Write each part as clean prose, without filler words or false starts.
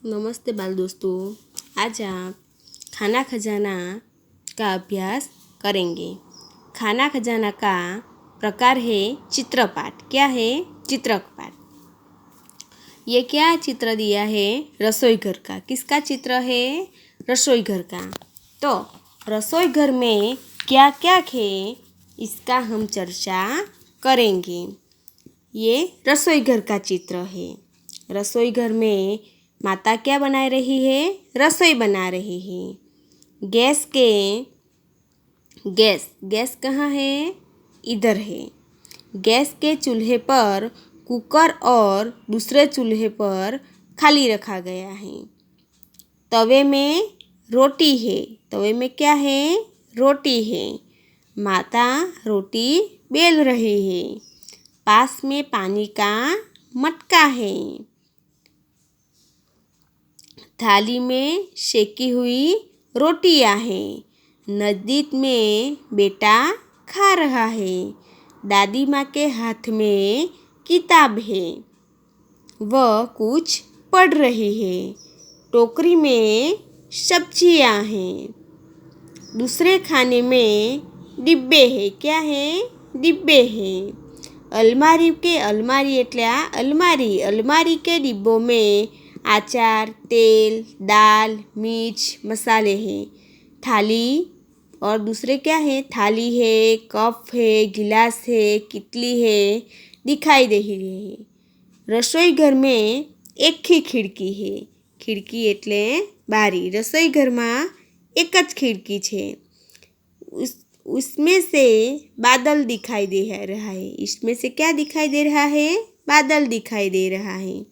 नमस्ते बाल दोस्तों। आज आप खाना खजाना का अभ्यास करेंगे। खाना खजाना का प्रकार है चित्रपाठ। क्या है? चित्रपाठ। ये क्या चित्र दिया है? रसोई घर का। किसका चित्र है? रसोई घर का। तो रसोई घर में क्या क्या है इसका हम चर्चा करेंगे। ये रसोई घर का चित्र है। रसोई घर में माता क्या बना रही है? रसोई बना रही है। गैस कहाँ है? इधर है। गैस के चूल्हे पर कुकर और दूसरे चूल्हे पर खाली रखा गया है। तवे में रोटी है। तवे में क्या है? रोटी है। माता रोटी बेल रही है। पास में पानी का मटका है। थाली में सेकी हुई रोटियां हैं। नज़दीक में बेटा खा रहा है। दादी माँ के हाथ में किताब है। वह कुछ पढ़ रही है। टोकरी में सब्जियां हैं। दूसरे खाने में डिब्बे हैं। क्या है? डिब्बे हैं। अलमारी के डिब्बों में अचार, तेल, दाल, मिर्च, मसाले हैं। थाली और दूसरे क्या है? थाली है, कप है, गिलास है, कितली है, दिखाई दे रही है। रसोई घर में एक ही खिड़की है। खिड़की एटले बारी। रसोई घर में एक ज खिड़की है। उसमें से बादल दिखाई दे रहा है। इसमें से क्या दिखाई दे रहा है? बादल दिखाई दे रहा है।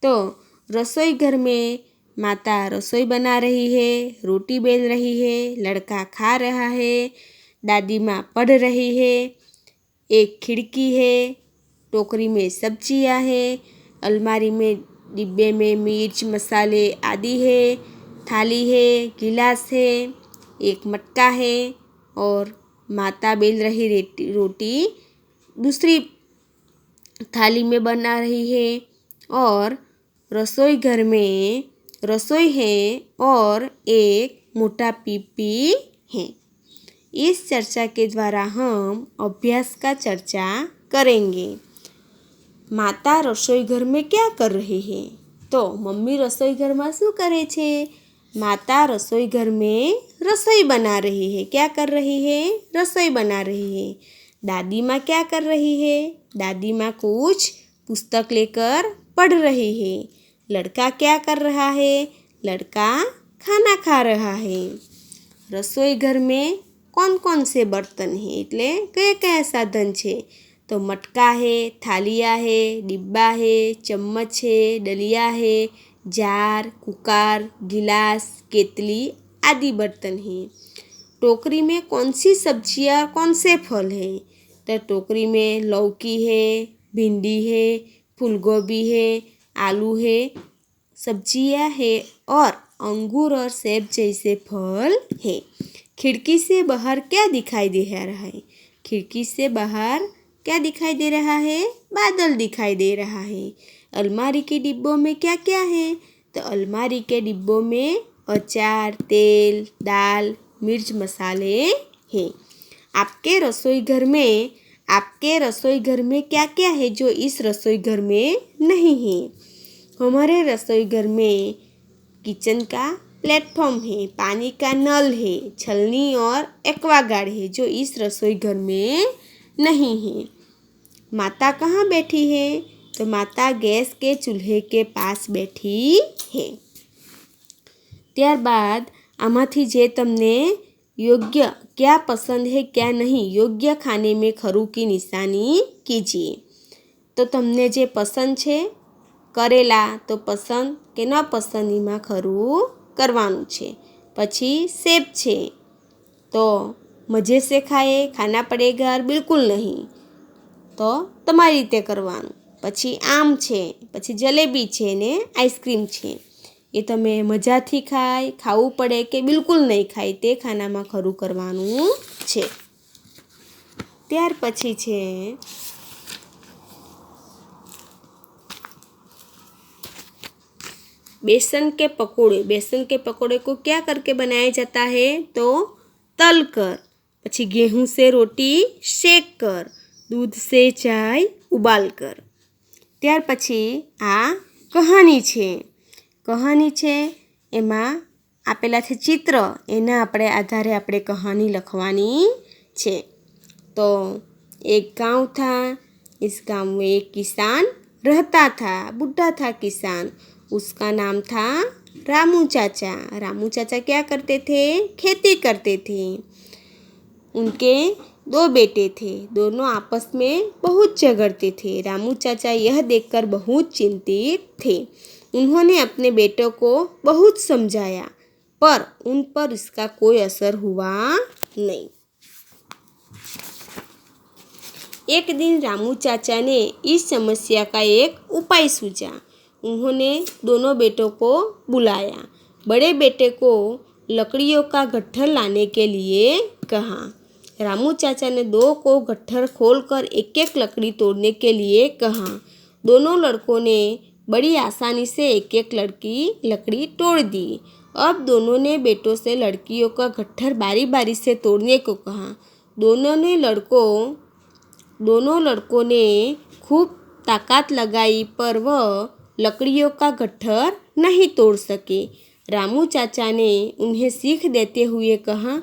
तो रसोई घर में माता रसोई बना रही है, रोटी बेल रही है, लड़का खा रहा है, दादी माँ पढ़ रही है, एक खिड़की है, टोकरी में सब्जियां है, अलमारी में डिब्बे में मिर्च मसाले आदि है, थाली है, गिलास है, एक मटका है और माता बेल रही रोटी दूसरी थाली में बना रही है। और रसोई घर में रसोई है और एक मोटा पीपी है। इस चर्चा के द्वारा हम अभ्यास का चर्चा करेंगे। माता रसोई घर में क्या कर रही है? तो मम्मी रसोई घर में શું કરે છે? माता रसोई घर में रसोई बना रही है। क्या कर रही है? रसोई बना रही है। दादी माँ क्या कर रही है? दादी माँ कुछ पुस्तक लेकर पढ़ रही है। लड़का क्या कर रहा है? लड़का खाना खा रहा है। रसोई घर में कौन कौन से बर्तन हैं? એટલે કયા સાધન છે? तो मटका है, थालिया है, डिब्बा है, चम्मच है, डलिया है, जार, कुकर, गिलास, केतली आदि बर्तन हैं। टोकरी में कौन सी सब्जियां, कौन से फल हैं? तो टोकरी में लौकी है, भिंडी है, फूलगोभी है, आलू है, सब्जियां है और अंगूर और सेब जैसे फल है। खिड़की से बाहर क्या दिखाई दे रहा है? खिड़की से बाहर क्या दिखाई दे रहा है? बादल दिखाई दे रहा है। अलमारी के डिब्बों में क्या क्या है? तो अलमारी के डिब्बों में अचार, तेल, दाल, मिर्च मसाले हैं। आपके रसोई घर में क्या क्या है जो इस रसोई घर में नहीं है? हमारे रसोई घर में किचन का प्लेटफॉर्म है, पानी का नल है, छलनी और एक्वागार्ड है जो इस रसोई घर में नहीं है। माता कहाँ बैठी है? तो माता गैस के चूल्हे के पास बैठी है। ત્યારબાદ આમાંથી જે તમને યોગ્ય क्या पसंद है क्या नहीं योग्य खाने में खरू की निशानी कीजिए। तो તમને જે પસંદ છે કરેલા તો પસંદ કે ન પસંદ એમાં ખરું કરવાનું છે। પછી સેબ છે તો મજે से खाए खाना पड़ेगा बिल्कुल नहीं तो તમારી રીતે કરવાનું। પછી આમ છે, પછી જલેબી છે ને આઈસ્ક્રીમ છે એ તમે મજાથી ખાવું પડે કે બિલકુલ નહીં ખાય તે ખાનામાં ખરું કરવાનું છે। ત્યાર પછી છે बेसन के पकोड़े, बेसन के पकोड़े को क्या करके बनाया जाता है? तो तल कर। પછી गेहूं से रोटी शेक कर, दूध से चाय उबाल कर। ત્યાર પછી આ કહાની છે એમાં આપેલા છે ચિત્ર, એના આપણે આધારે આપણે કહાની લખવાની છે। તો एक गांव था, इस गांव में एक किसान रहता था, बूढ़ा था किसान, उसका नाम था रामू चाचा। रामू चाचा क्या करते थे? खेती करते थे। उनके 2 बेटे थे, दोनों आपस में बहुत झगड़ते थे। रामू चाचा यह देखकर बहुत चिंतित थे। उन्होंने अपने बेटों को बहुत समझाया, पर उन पर इसका कोई असर हुआ नहीं। एक दिन रामू चाचा ने इस समस्या का एक उपाय सूझा। उन्होंने दोनों बेटों को बुलाया। बड़े बेटे को लकड़ियों का गट्ठर लाने के लिए कहा। रामू चाचा ने 2 को गट्ठर खोलकर एक एक लकड़ी तोड़ने के लिए कहा। दोनों लड़कों ने बड़ी आसानी से एक एक लकड़ी तोड़ दी। अब दोनों ने बेटों से लड़कियों का गट्ठर बारी बारी से तोड़ने को कहा। दोनों लड़कों ने खूब ताकत लगाई, पर वह लकड़ियों का गट्ठर नहीं तोड़ सके। रामू चाचा ने उन्हें सीख देते हुए कहा,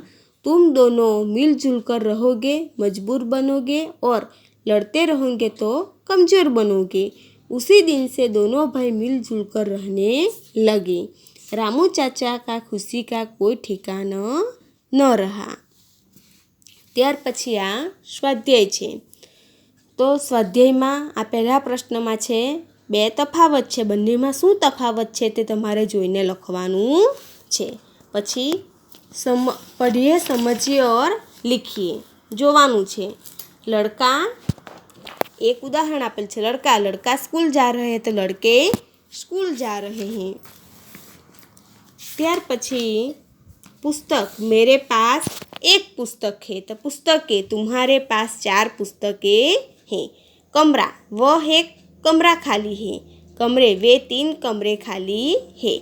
तुम दोनों मिलजुल कर रहोगे, मजबूर बनोगे, और लड़ते रहोगे तो कमज़ोर बनोगे। उसी दिन से दोनों भाई मिलजुल कर रहने लगे। रामू चाचा का खुशी का कोई ठिकाना न रहा। ત્યાર પછી આ સ્વાધ્યાય છે। તો સ્વાધ્યાયમાં આ પહેલા પ્રશ્નમાં છે 2 તફાવત છે, બંનેમાં શું તફાવત છે તે તમારે જોઈને લખવાનું છે। પછી पढ़िए, समझिए और लिखिए જોવાનું છે। लड़का, एक उदाहरण આપેલ છે, लड़का स्कूल जा रहे हैं, तो लड़के स्कूल जा रहे हैं। ત્યાર પછી पुस्तक, मेरे पास एक पुस्तक है, तो पुस्तकें, तुम्हारे पास 4 पुस्तकें हैं। कमरा, वह एक कमरा खाली है। कमरे, वे 3 कमरे खाली है।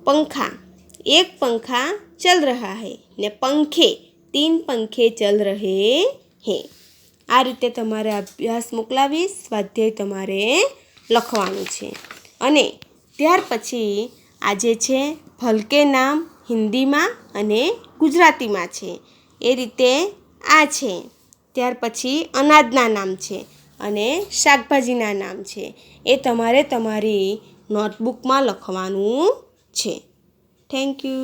पंखा, एक पंखा चल रहा है, ने पंखे, 3 पंखे चल रहे हैं। आ रीते तमारे अभ्यास मोकलावी, स्वाध्याय तमारे लखवानुं छे। अने त्यार पछी आजे छे फल के नाम हिंदी में अने गुजराती में छे, ए रीते आ छे। त्यार पछी अनाजना नाम छे अने शाकभाजीना नाम छे, ए तमारे तमारी नोटबुक में लखवानुं छे। Thank you.